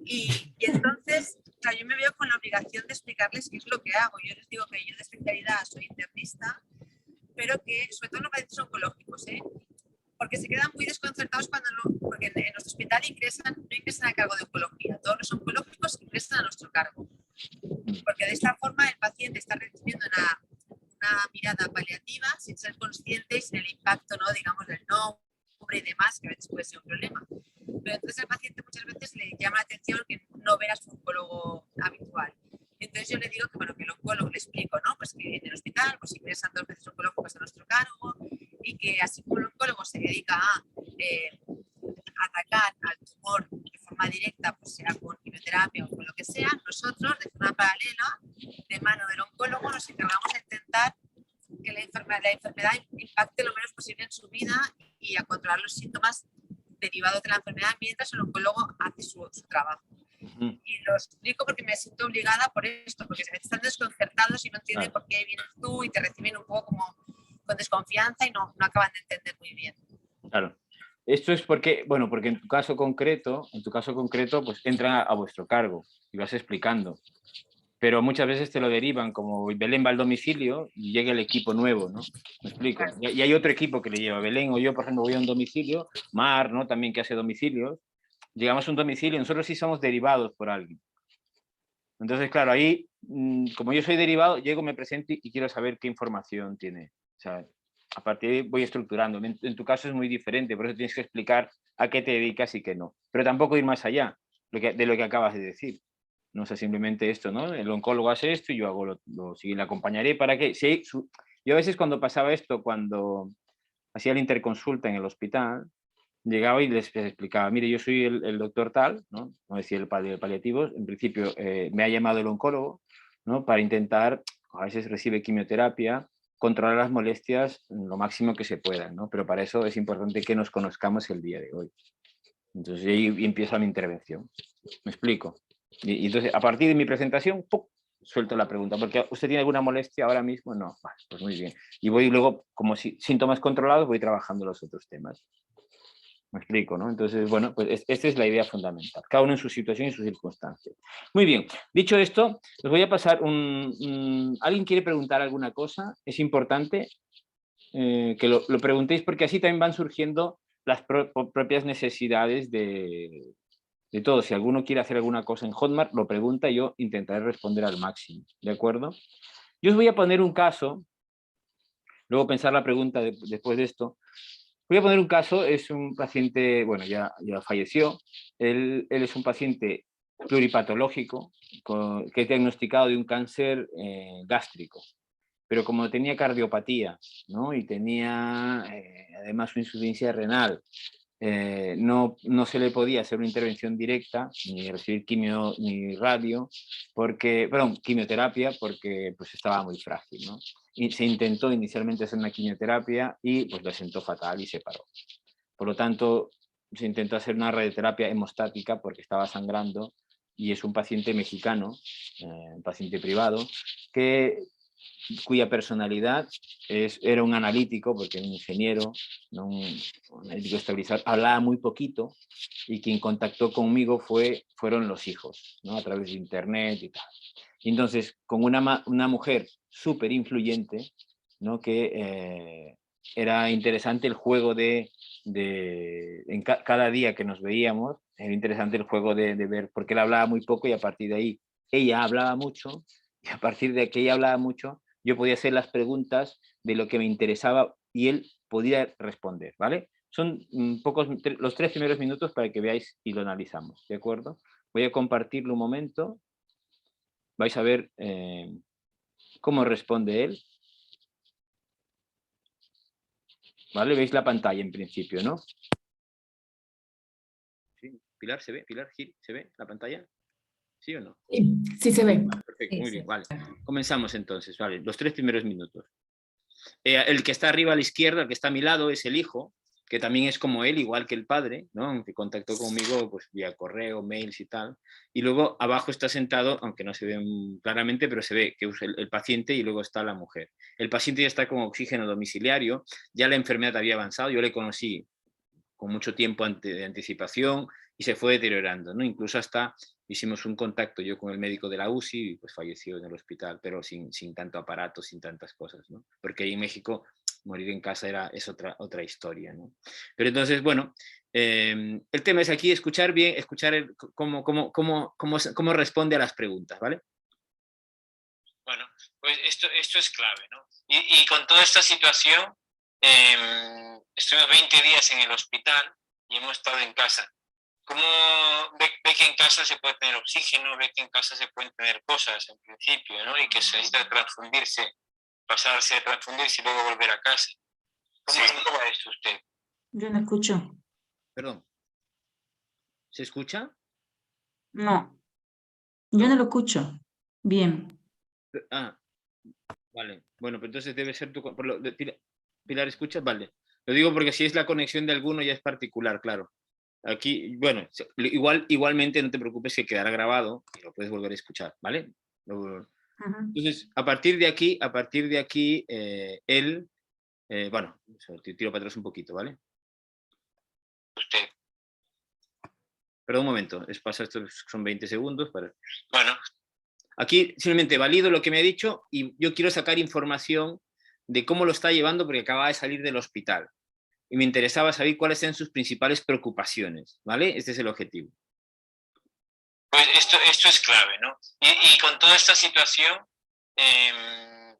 Y entonces, o sea, yo me veo con la obligación de explicarles qué es lo que hago. Yo les digo que yo de especialidad soy internista, pero que sobre todo en los pacientes oncológicos, porque se quedan muy desconcertados porque en nuestro hospital no ingresan a cargo de oncología. Todos los oncológicos ingresan a nuestro cargo. Porque de esta forma el paciente está recibiendo una mirada paliativa sin ser consciente y sin el impacto, ¿no? Digamos, del nombre y demás, que a veces puede ser un problema. Pero entonces al paciente muchas veces le llama la atención que no ver a su oncólogo habitual. Entonces yo le digo que, bueno, que el oncólogo le explico, ¿no? Pues que en el hospital pues ingresan 2 veces oncológicos a nuestro cargo y que así como el oncólogo se dedica a atacar al tumor de forma directa, pues sea con quimioterapia o con lo que sea, nosotros de forma paralela, de mano del oncólogo, nos encargamos de intentar que la enfermedad impacte lo menos posible en su vida y a controlar los síntomas derivados de la enfermedad mientras el oncólogo hace su trabajo. Y lo explico porque me siento obligada por esto, porque a veces están desconcertados y no entienden por qué vienes tú y te reciben un poco como con desconfianza y no acaban de entender muy bien. Claro. Esto es porque en tu caso concreto, pues entran a vuestro cargo y vas explicando. Pero muchas veces te lo derivan, como Belén va al domicilio y llega el equipo nuevo, ¿no? ¿Me explico? Claro. Y hay otro equipo que le lleva Belén o yo, por ejemplo, voy a un domicilio, Mar, ¿no? También que hace domicilios. Llegamos a un domicilio, nosotros sí somos derivados por alguien. Entonces, claro, ahí, como yo soy derivado, llego, me presento y quiero saber qué información tiene. O sea, a partir de ahí voy estructurando. En tu caso es muy diferente, por eso tienes que explicar a qué te dedicas y qué no. Pero tampoco ir más allá de lo que acabas de decir. No sé, simplemente esto, ¿no? El oncólogo hace esto y yo hago lo siguiente, le acompañaré para que... Sí, yo a veces cuando pasaba esto, cuando hacía la interconsulta en el hospital, llegaba y les explicaba, mire, yo soy el doctor tal, ¿no? No decía el paliativo, en principio me ha llamado el oncólogo, ¿no? Para intentar, a veces recibe quimioterapia, controlar las molestias lo máximo que se pueda, ¿no? Pero para eso es importante que nos conozcamos el día de hoy. Entonces ahí empieza mi intervención. ¿Me explico? Y entonces, a partir de mi presentación, ¡pum!, suelto la pregunta, porque ¿usted tiene alguna molestia ahora mismo? No, vale, pues muy bien. Y voy luego, como síntomas controlados, voy trabajando los otros temas. Me explico, ¿no? Entonces, bueno, pues esta es la idea fundamental, cada uno en su situación y sus circunstancias. Muy bien, dicho esto, les voy a pasar ¿alguien quiere preguntar alguna cosa? Es importante que lo preguntéis, porque así también van surgiendo las propias necesidades de todo. Si alguno quiere hacer alguna cosa en Hotmart, lo pregunta y yo intentaré responder al máximo, ¿de acuerdo? Yo os voy a poner un caso, luego pensar la pregunta después de esto. Voy a poner un caso, es un paciente, bueno, ya falleció, él es un paciente pluripatológico que es diagnosticado de un cáncer gástrico, pero como tenía cardiopatía, ¿no? Y tenía además una insuficiencia renal, no se le podía hacer una intervención directa, ni recibir quimio ni radio, quimioterapia, porque pues estaba muy frágil, ¿no? Y se intentó inicialmente hacer una quimioterapia y pues le sentó fatal y se paró. Por lo tanto, se intentó hacer una radioterapia hemostática porque estaba sangrando y es un paciente mexicano, un paciente privado, cuya personalidad era un analítico, porque era un ingeniero, ¿no? un analítico estabilizador, hablaba muy poquito y quien contactó conmigo fueron los hijos, ¿no? A través de internet y tal. Y entonces, con una mujer súper influyente, ¿no? Que era interesante el juego cada día que nos veíamos, era interesante el juego de ver, porque él hablaba muy poco y a partir de ahí ella hablaba mucho, y a partir de que ella hablaba mucho, yo podía hacer las preguntas de lo que me interesaba y él podía responder, ¿vale? Son los 3 primeros minutos para que veáis y lo analizamos, ¿de acuerdo? Voy a compartirlo un momento. Vais a ver cómo responde él. ¿Vale? Veis la pantalla en principio, ¿no? ¿Sí? Pilar, ¿se ve? Pilar, Gil, ¿se ve la pantalla? ¿Sí o no? Sí, sí se ve. Vale, perfecto, muy bien, vale. Comenzamos entonces, vale, los 3 primeros minutos. El que está arriba a la izquierda, el que está a mi lado, es el hijo, que también es como él, igual que el padre, ¿no? Que contactó conmigo pues, vía correo, mails y tal. Y luego abajo está sentado, aunque no se ve claramente, pero se ve que es el paciente y luego está la mujer. El paciente ya está con oxígeno domiciliario, ya la enfermedad había avanzado, yo le conocí con mucho tiempo de anticipación y se fue deteriorando, ¿no? Incluso hasta hicimos un contacto yo con el médico de la UCI y pues falleció en el hospital, pero sin tanto aparato, sin tantas cosas, ¿no? Porque ahí en México morir en casa es otra historia, ¿no? Pero entonces, bueno, el tema es aquí escuchar bien, escuchar cómo responde a las preguntas, ¿vale? Bueno, pues esto es clave, ¿no? Y con toda esta situación, estuvimos 20 días en el hospital y hemos estado en casa. ¿Cómo ve que en casa se puede tener oxígeno, ve que en casa se pueden tener cosas en principio, ¿no? Y que se necesita transfundirse, pasarse a transfundirse y luego volver a casa? ¿Cómo lleva esto usted? Yo no escucho. Perdón. ¿Se escucha? No. Yo no lo escucho. Bien. Ah, vale. Bueno, pues entonces debe ser tu... Pilar, ¿escuchas? Vale. Lo digo porque si es la conexión de alguno ya es particular, claro. Aquí, bueno, igualmente no te preocupes que quedará grabado y lo puedes volver a escuchar, ¿vale? Entonces, a partir de aquí, él, bueno, te tiro para atrás un poquito, ¿vale? Usted. Perdón un momento, estos son 20 segundos. Bueno, aquí simplemente valido lo que me ha dicho y yo quiero sacar información de cómo lo está llevando porque acaba de salir del hospital. Y me interesaba saber cuáles eran sus principales preocupaciones, ¿vale? Este es el objetivo. Pues esto es clave, ¿no? Y con toda esta situación,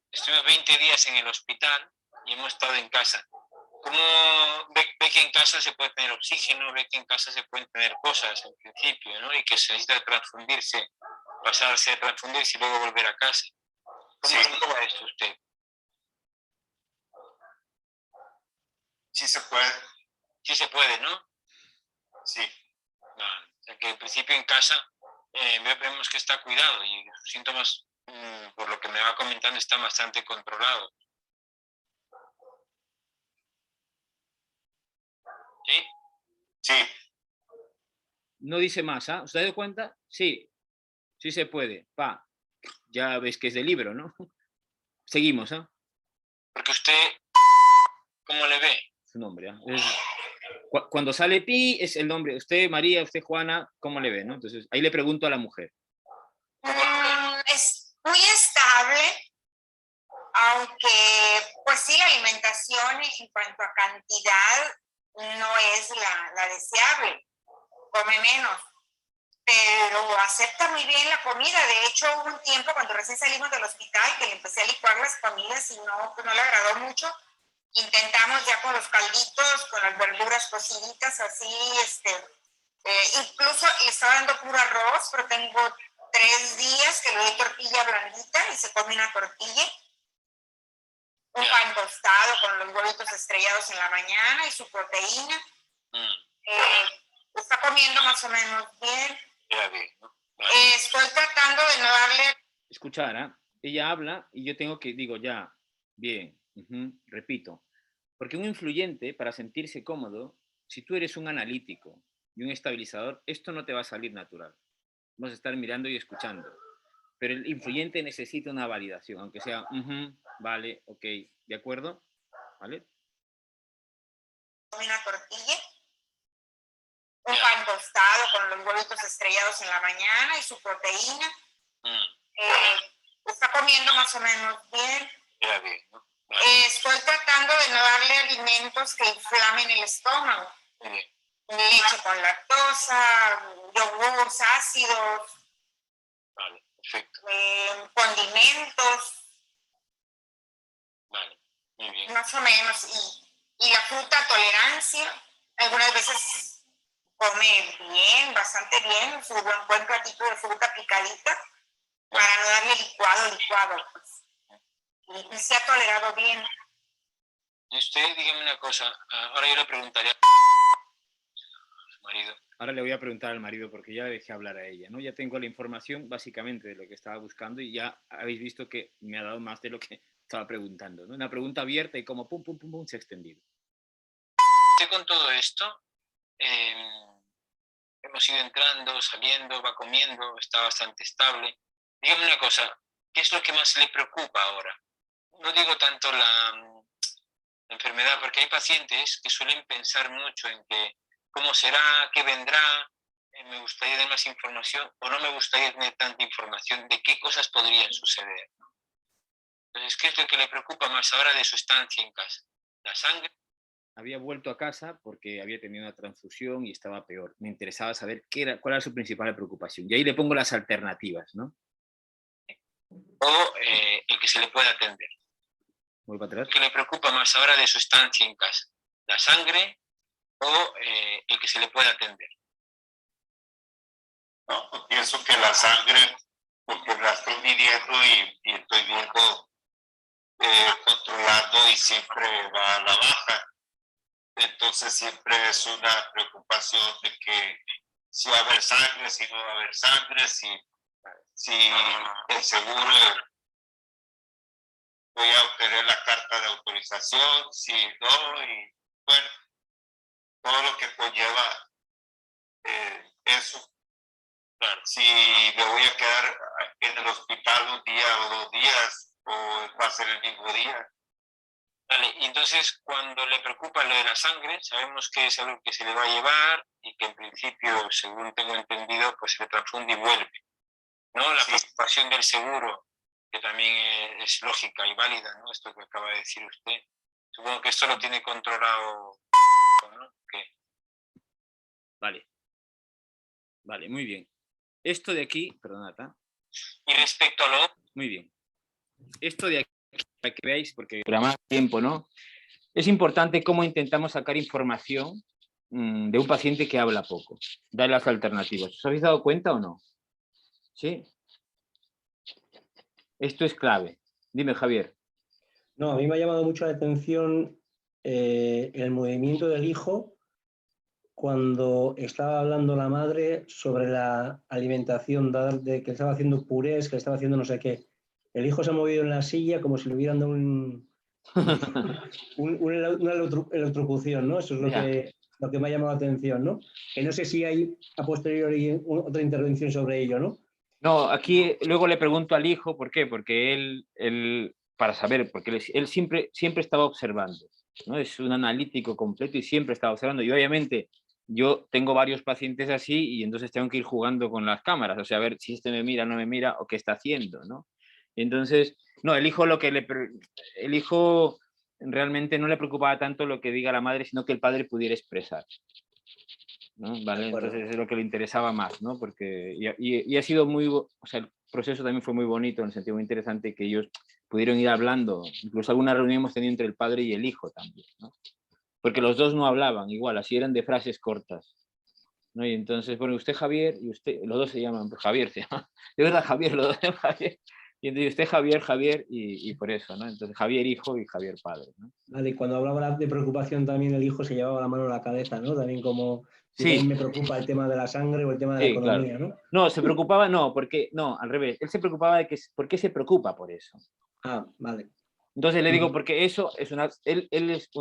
estuvimos 20 días en el hospital y hemos estado en casa. ¿Cómo ve que en casa se puede tener oxígeno, ve que en casa se pueden tener cosas en principio, ¿no? Y que se necesita transfundirse, pasarse a transfundirse y luego volver a casa. ¿Cómo va esto usted? Sí se puede. Sí se puede, ¿no? Sí. Vale. O sea que en principio en casa vemos que está cuidado y los síntomas, por lo que me va comentando, están bastante controlados. ¿Sí? Sí. No dice más, ¿ah? ¿Os dais cuenta? Sí. Sí se puede. Pa. Ya ves que es de libro, ¿no? Seguimos, ¿ah? Porque usted, ¿cómo le ve? Su nombre, ¿ah? Cuando sale pi es el nombre. Usted, María, usted, Juana, ¿cómo le ve, no? Entonces, ahí le pregunto a la mujer. Es muy estable, aunque, pues sí, la alimentación en cuanto a cantidad no es la deseable, come menos, pero acepta muy bien la comida. De hecho, hubo un tiempo cuando recién salimos del hospital que le empecé a licuar las comidas y no le agradó mucho. Intentamos ya con los calditos, con las verduras cociditas, así, incluso le estaba dando puro arroz, pero tengo 3 días que le doy tortilla blandita y se come una tortilla. Un pan tostado con los huevitos estrellados en la mañana y su proteína. Está comiendo más o menos bien. Estoy tratando de no darle... Escuchar, ¿eh? Ella habla y yo tengo que, digo, ya, bien, repito. Porque un influyente, para sentirse cómodo, si tú eres un analítico y un estabilizador, esto no te va a salir natural. Vamos a estar mirando y escuchando. Pero el influyente necesita una validación, aunque sea, vale, ok, ¿de acuerdo? ¿Vale? Una tortilla, un pan tostado con los huevitos estrellados en la mañana y su proteína. Está comiendo más o menos bien. Estoy tratando de no darle alimentos que inflamen el estómago. Leche con lactosa, yogures ácidos, Vale, perfecto. Condimentos. Vale, muy bien. Más o menos. Y la fruta, tolerancia. Algunas veces come bien, bastante bien, su buen platito de fruta picadita, para no darle licuado, pues. Y se ha tolerado bien. Y usted, dígame una cosa, ahora yo le preguntaría a su marido. Ahora le voy a preguntar al marido porque ya le dejé hablar a ella, ¿no? Ya tengo la información básicamente de lo que estaba buscando y ya habéis visto que me ha dado más de lo que estaba preguntando, ¿no? Una pregunta abierta y como pum, se ha extendido. Con todo esto, hemos ido entrando, saliendo, va comiendo, está bastante estable. Dígame una cosa, ¿qué es lo que más le preocupa ahora? No digo tanto la enfermedad, porque hay pacientes que suelen pensar mucho en que cómo será, qué vendrá, me gustaría tener más información o no me gustaría tener tanta información de qué cosas podrían suceder. Entonces, ¿qué es lo que le preocupa más ahora de su estancia en casa? ¿La sangre? Había vuelto a casa porque había tenido una transfusión y estaba peor. Me interesaba saber cuál era su principal preocupación. Y ahí le pongo las alternativas, ¿no? O el que se le pueda atender. Voy para atrás. ¿Qué le preocupa más ahora de su estancia en casa? ¿La sangre o el que se le pueda atender? No, pues pienso que la sangre, porque la estoy midiendo y estoy viendo, controlando y siempre va a la baja. Entonces siempre es una preocupación de que si va a haber sangre, si no va a haber sangre, si el seguro voy a obtener la carta de autorización, si no, y bueno, todo lo que conlleva eso. Claro. Si me voy a quedar en el hospital un día o 2 días, o va a ser el mismo día. Vale, y entonces cuando le preocupa lo de la sangre, sabemos que es algo que se le va a llevar y que en principio, según tengo entendido, pues se le transfunde y vuelve. ¿No? La preocupación del seguro, que también es lógica y válida, ¿no? Esto que acaba de decir usted. Supongo que esto lo tiene controlado, ¿no? ¿Qué? Vale. Vale, muy bien. Esto de aquí, perdonad, ¿eh? Y respecto a lo... Muy bien. Esto de aquí, para que veáis, porque dura más tiempo, ¿no? Es importante cómo intentamos sacar información de un paciente que habla poco. Dar las alternativas. ¿Os habéis dado cuenta o no? ¿Sí? Esto es clave. Dime, Javier. No, a mí me ha llamado mucho la atención el movimiento del hijo cuando estaba hablando la madre sobre la alimentación, de que estaba haciendo purés, que estaba haciendo no sé qué. El hijo se ha movido en la silla como si le hubieran dado una electrocución, ¿no? Eso es lo que me ha llamado la atención, ¿no? Que no sé si hay a posteriori otra intervención sobre ello, ¿no? No, aquí luego le pregunto al hijo, ¿por qué? Porque él para saber, porque él siempre estaba observando, ¿no? Es un analítico completo y siempre estaba observando. Y obviamente yo tengo varios pacientes así y entonces tengo que ir jugando con las cámaras, o sea, a ver si este me mira, no me mira o qué está haciendo, ¿no? Entonces, no, el hijo el hijo realmente no le preocupaba tanto lo que diga la madre, sino que el padre pudiera expresar, ¿no? ¿Vale? Entonces es lo que le interesaba más, ¿no? Porque, y ha sido muy, o sea, el proceso también fue muy bonito, en el sentido muy interesante que ellos pudieron ir hablando, incluso alguna reunión hemos tenido entre el padre y el hijo también, ¿no? Porque los dos no hablaban igual, así eran de frases cortas, ¿no? Y entonces, bueno, usted Javier, y usted, los dos se llaman, pues Javier se llama, de verdad Javier, los dos se llaman Javier, y entonces usted Javier, y por eso, ¿no? Entonces Javier hijo y Javier padre, ¿no? Vale, y cuando hablaba de preocupación también el hijo se llevaba la mano a la cabeza, ¿no? También como, sí. También me preocupa el tema de la sangre o el tema de la economía, claro. ¿no? No, se preocupaba, no, porque, no, al revés, él se preocupaba de que, ¿por qué se preocupa por eso? Ah, vale. Entonces le digo, porque eso es él es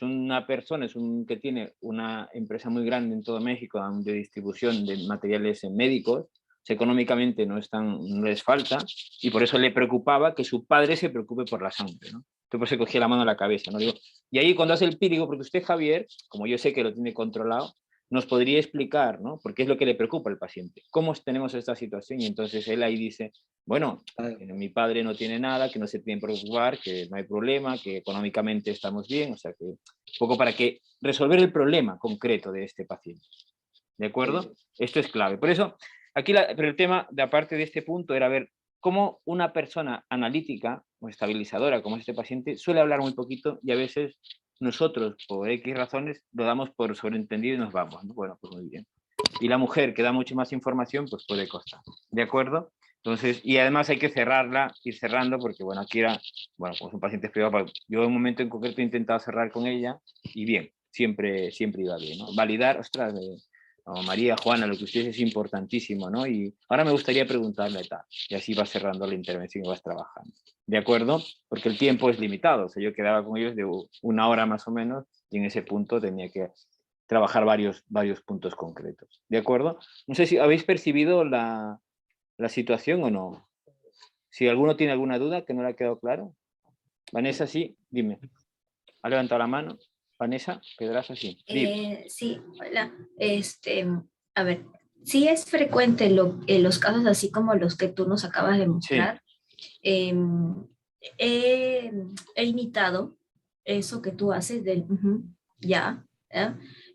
una persona, que tiene una empresa muy grande en todo México de distribución de materiales médicos, económicamente no les falta, y por eso le preocupaba que su padre se preocupe por la sangre, ¿no? Entonces por eso cogía la mano a la cabeza, ¿no? Digo, y ahí cuando hace el pírigo, porque usted, Javier, como yo sé que lo tiene controlado, nos podría explicar, ¿no? Porque es lo que le preocupa al paciente. ¿Cómo tenemos esta situación? Y entonces él ahí dice, bueno, mi padre no tiene nada, que no se tiene que preocupar, que no hay problema, que económicamente estamos bien, o sea que un poco para que resolver el problema concreto de este paciente. ¿De acuerdo? Esto es clave. Por eso, aquí pero el tema, de aparte de este punto, era ver cómo una persona analítica o estabilizadora, como es este paciente, suele hablar muy poquito y a veces nosotros, por X razones, lo damos por sobreentendido y nos vamos, ¿no? Bueno, pues muy bien. Y la mujer que da mucha más información, pues puede costar. ¿De acuerdo? Entonces, y además hay que cerrarla, ir cerrando, porque bueno, aquí era, bueno, como son pacientes privados, yo en un momento en concreto he intentado cerrar con ella y bien, siempre iba bien, ¿no? Validar, ostras, María, Juana, lo que ustedes es importantísimo, ¿no? Y ahora me gustaría preguntarle tal, y así vas cerrando la intervención y vas trabajando. ¿De acuerdo? Porque el tiempo es limitado, o sea, yo quedaba con ellos de 1 hora más o menos y en ese punto tenía que trabajar varios puntos concretos. ¿De acuerdo? No sé si habéis percibido la situación o no. Si alguno tiene alguna duda que no le ha quedado claro. Vanessa, sí, dime. ¿Ha levantado la mano? Vanessa, Pedraza, sí. Sí, hola. A ver, sí es frecuente los casos así como los que tú nos acabas de mostrar. Sí. He imitado eso que tú haces del ya.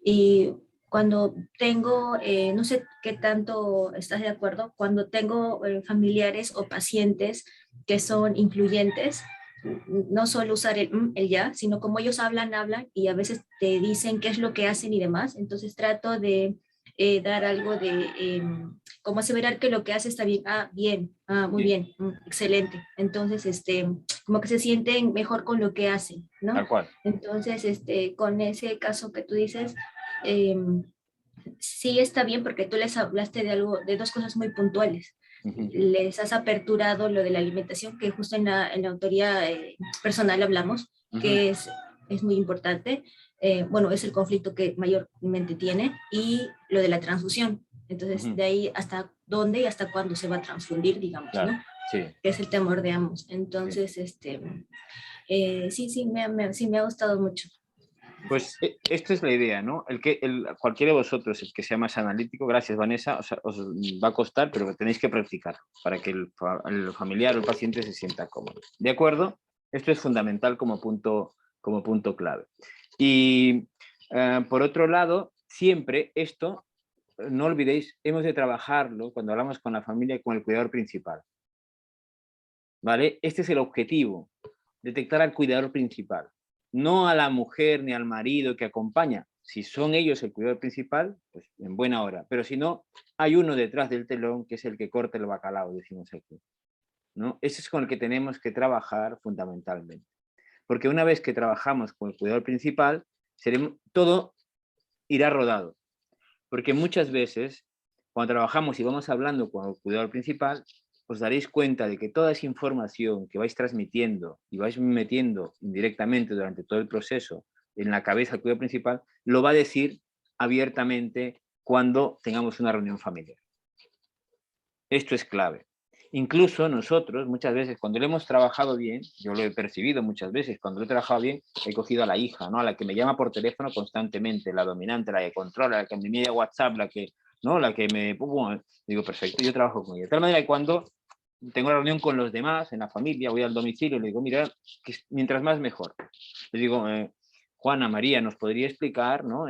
Y cuando tengo, no sé qué tanto estás de acuerdo, cuando tengo familiares o pacientes que son influyentes, no solo usar el ya, sino como ellos hablan y a veces te dicen qué es lo que hacen y demás, entonces trato de dar algo de, como aseverar que lo que hace está bien, bien, muy bien, excelente, entonces, como que se sienten mejor con lo que hacen, ¿no? Tal cual. Entonces, con ese caso que tú dices, sí está bien porque tú les hablaste de 2 cosas muy puntuales. Les has aperturado lo de la alimentación, que justo en la autoría personal hablamos, que es muy importante. Bueno, es el conflicto que mayormente tiene, y lo de la transfusión. Entonces, de ahí hasta dónde y hasta cuándo se va a transfundir, digamos, claro, ¿no? Sí. Que es el temor de ambos. Entonces, sí, me ha gustado mucho. Pues esta es la idea, ¿no? Cualquiera de vosotros, el que sea más analítico, gracias Vanessa, os va a costar, pero tenéis que practicar para que el familiar o el paciente se sienta cómodo. ¿De acuerdo? Esto es fundamental como punto clave. Y por otro lado, siempre esto, no olvidéis, hemos de trabajarlo cuando hablamos con la familia y con el cuidador principal. ¿Vale? Este es el objetivo, detectar al cuidador principal. No a la mujer ni al marido que acompaña. Si son ellos el cuidador principal, pues en buena hora. Pero si no, hay uno detrás del telón que es el que corta el bacalao, decimos aquí. ¿no? Ese es con el que tenemos que trabajar fundamentalmente. Porque una vez que trabajamos con el cuidador principal, todo irá rodado. Porque muchas veces, cuando trabajamos y vamos hablando con el cuidador principal, os daréis cuenta de que toda esa información que vais transmitiendo y vais metiendo indirectamente durante todo el proceso en la cabeza del cuidador principal, lo va a decir abiertamente cuando tengamos una reunión familiar. Esto es clave. Incluso nosotros, muchas veces, cuando lo hemos trabajado bien, yo lo he percibido muchas veces, cuando lo he trabajado bien, he cogido a la hija, ¿no? A la que me llama por teléfono constantemente, la dominante, la que controla, la que me envía WhatsApp, la que me... digo, perfecto, yo trabajo con ella. De tal manera que cuando tengo la reunión con los demás, en la familia, voy al domicilio y le digo, mira, que mientras más mejor. Le digo, Juana, María, ¿nos podría explicar, ¿no?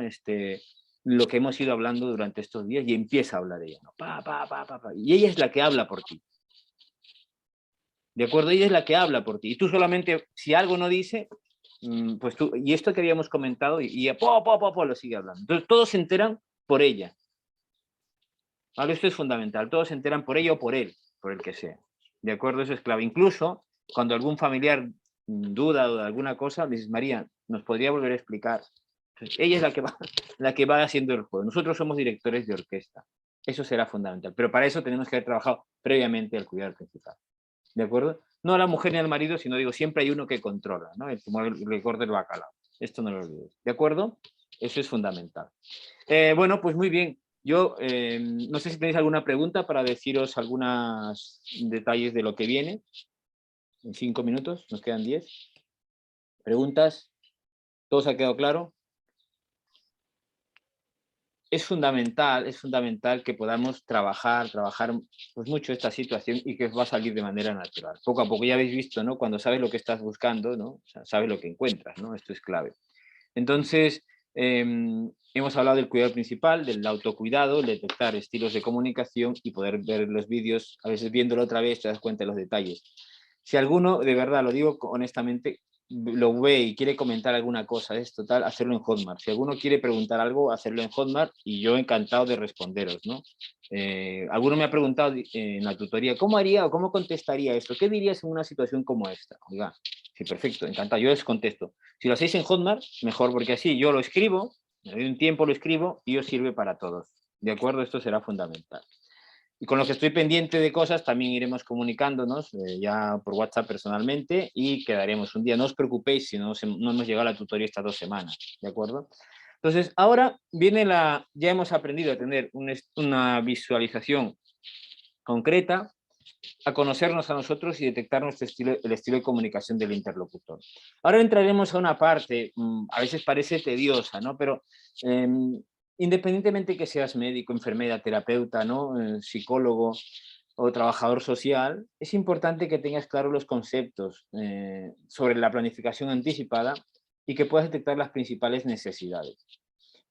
Lo que hemos ido hablando durante estos días? Y empieza a hablar ella, ¿no? Y ella es la que habla por ti. ¿De acuerdo? Ella es la que habla por ti. Y tú solamente, si algo no dice, pues tú, y esto que habíamos comentado, y ella lo sigue hablando. Entonces todos se enteran por ella. ¿Vale? Esto es fundamental. Todos se enteran por ella o por él, por el que sea. ¿De acuerdo? Eso es clave. Incluso cuando algún familiar duda de alguna cosa, le dices, María, ¿nos podría volver a explicar? Entonces, ella es la que va haciendo el juego. Nosotros somos directores de orquesta. Eso será fundamental. Pero para eso tenemos que haber trabajado previamente el cuidador principal. ¿De acuerdo? No a la mujer ni al marido, sino digo, siempre hay uno que controla, ¿no? Como el licor del bacalao. Esto no lo olvides. ¿De acuerdo? Eso es fundamental. Bueno, pues muy bien. Yo no sé si tenéis alguna pregunta para deciros algunos detalles de lo que viene. En 5 minutos, nos quedan 10. ¿Preguntas? ¿Todo se ha quedado claro? Es fundamental que podamos trabajar pues mucho esta situación y que va a salir de manera natural. Poco a poco, ya habéis visto, ¿no? Cuando sabes lo que estás buscando, ¿no? O sea, sabes lo que encuentras, ¿no? Esto es clave. Entonces, hemos hablado del cuidado principal, del autocuidado, el detectar estilos de comunicación y poder ver los vídeos, a veces viéndolo otra vez te das cuenta de los detalles. Si alguno, de verdad, lo digo honestamente, lo ve y quiere comentar alguna cosa, es total, hacerlo en Hotmart. Si alguno quiere preguntar algo, hacerlo en Hotmart y yo encantado de responderos, ¿no? Alguno me ha preguntado en la tutoría, ¿cómo haría o cómo contestaría esto? ¿Qué dirías en una situación como esta? Oiga, sí, perfecto, encantado, yo les contesto. Si lo hacéis en Hotmart, mejor, porque así yo lo escribo, me doy un tiempo, lo escribo y os sirve para todos. ¿De acuerdo? Esto será fundamental. Y con lo que estoy pendiente de cosas también iremos comunicándonos ya por WhatsApp personalmente y quedaremos un día. No os preocupéis si no hemos llegado a la tutoría estas 2 semanas, ¿de acuerdo? Entonces, ahora viene ya hemos aprendido a tener una visualización concreta, a conocernos a nosotros y detectar el estilo de comunicación del interlocutor. Ahora entraremos a una parte, a veces parece tediosa, ¿no? Pero independientemente que seas médico, enfermera, terapeuta, ¿no? Psicólogo o trabajador social, es importante que tengas claros los conceptos sobre la planificación anticipada y que puedas detectar las principales necesidades.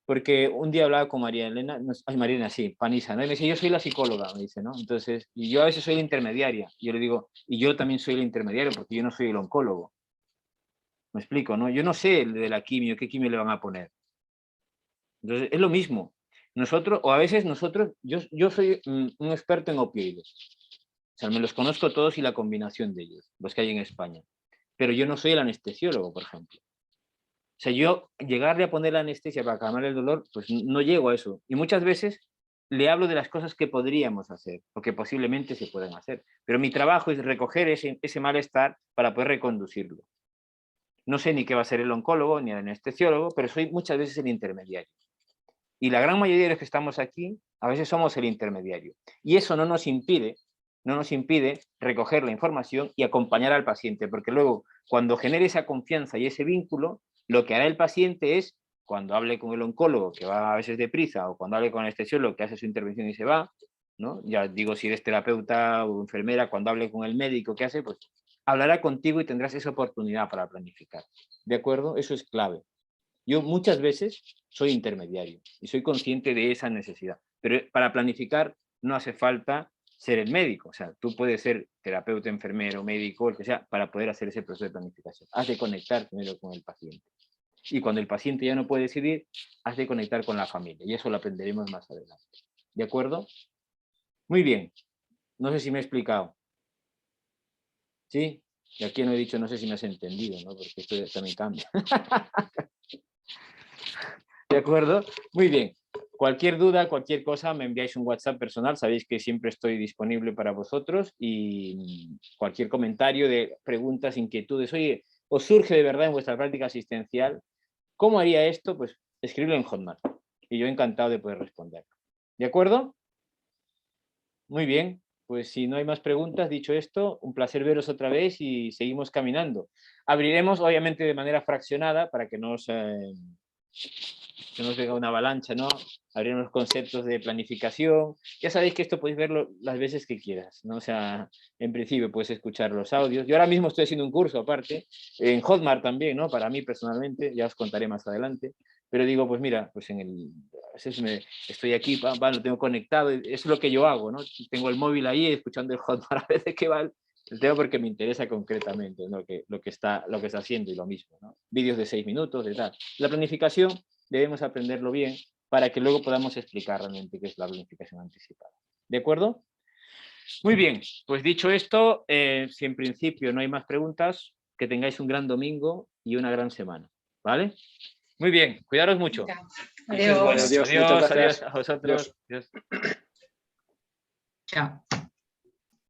Porque un día hablaba con María Elena, María Elena, sí, Panisa, ¿no? Y me dice, yo soy la psicóloga, me dice, ¿no? Entonces, y yo a veces soy la intermediaria. Y yo le digo, y yo también soy el intermediario porque yo no soy el oncólogo. Me explico, ¿no? Yo no sé el de la quimio, qué quimio le van a poner. Entonces, es lo mismo. Nosotros, o a veces nosotros, yo soy un experto en opioides. O sea, me los conozco todos y la combinación de ellos, los que hay en España. Pero yo no soy el anestesiólogo, por ejemplo. O sea, yo llegarle a poner la anestesia para calmar el dolor, pues no llego a eso. Y muchas veces le hablo de las cosas que podríamos hacer, o que posiblemente se pueden hacer. Pero mi trabajo es recoger ese malestar para poder reconducirlo. No sé ni qué va a ser el oncólogo ni el anestesiólogo, pero soy muchas veces el intermediario. Y la gran mayoría de los que estamos aquí, a veces somos el intermediario. Y eso no nos impide recoger la información y acompañar al paciente, porque luego, cuando genere esa confianza y ese vínculo, lo que hará el paciente es, cuando hable con el oncólogo, que va a veces deprisa, o cuando hable con el anestesiólogo, que hace su intervención y se va, ¿no? Ya digo, si eres terapeuta o enfermera, cuando hable con el médico, ¿qué hace? Pues hablará contigo y tendrás esa oportunidad para planificar. ¿De acuerdo? Eso es clave. Yo muchas veces soy intermediario y soy consciente de esa necesidad, pero para planificar no hace falta ser el médico, o sea, tú puedes ser terapeuta, enfermero, médico, el que sea, para poder hacer ese proceso de planificación. Has de conectar primero con el paciente. Y cuando el paciente ya no puede decidir, has de conectar con la familia, y eso lo aprenderemos más adelante. ¿De acuerdo? Muy bien. No sé si me he explicado. ¿Sí? Y aquí no he dicho, no sé si me has entendido, ¿no? Porque esto también cambia. ¿De acuerdo? Muy bien. Cualquier duda, cualquier cosa, me enviáis un WhatsApp personal. Sabéis que siempre estoy disponible para vosotros y cualquier comentario de preguntas, inquietudes. Oye, ¿os surge de verdad en vuestra práctica asistencial? ¿Cómo haría esto? Pues escribirlo en Hotmart. Y yo encantado de poder responder. ¿De acuerdo? Muy bien. Pues si no hay más preguntas, dicho esto, un placer veros otra vez y seguimos caminando. Abriremos, obviamente, de manera fraccionada para que no os venga una avalancha, ¿no? Abriremos los conceptos de planificación. Ya sabéis que esto podéis verlo las veces que quieras, ¿no? O sea, en principio puedes escuchar los audios. Yo ahora mismo estoy haciendo un curso aparte, en Hotmart también, ¿no? Para mí personalmente, ya os contaré más adelante. Pero digo, pues mira, pues a veces estoy aquí, lo tengo conectado, eso es lo que yo hago, ¿no? Tengo el móvil ahí escuchando el Hotmart a veces que va el tema porque me interesa concretamente, ¿no? lo que está haciendo y lo mismo, ¿no? Vídeos de 6 minutos, de tal. La planificación debemos aprenderlo bien para que luego podamos explicar realmente qué es la planificación anticipada. ¿De acuerdo? Muy bien, pues dicho esto, si en principio no hay más preguntas, que tengáis un gran domingo y una gran semana, ¿vale? Muy bien, cuidaros mucho. Adiós. Adiós, muchas gracias. Adiós a vosotros. Adiós. Chao.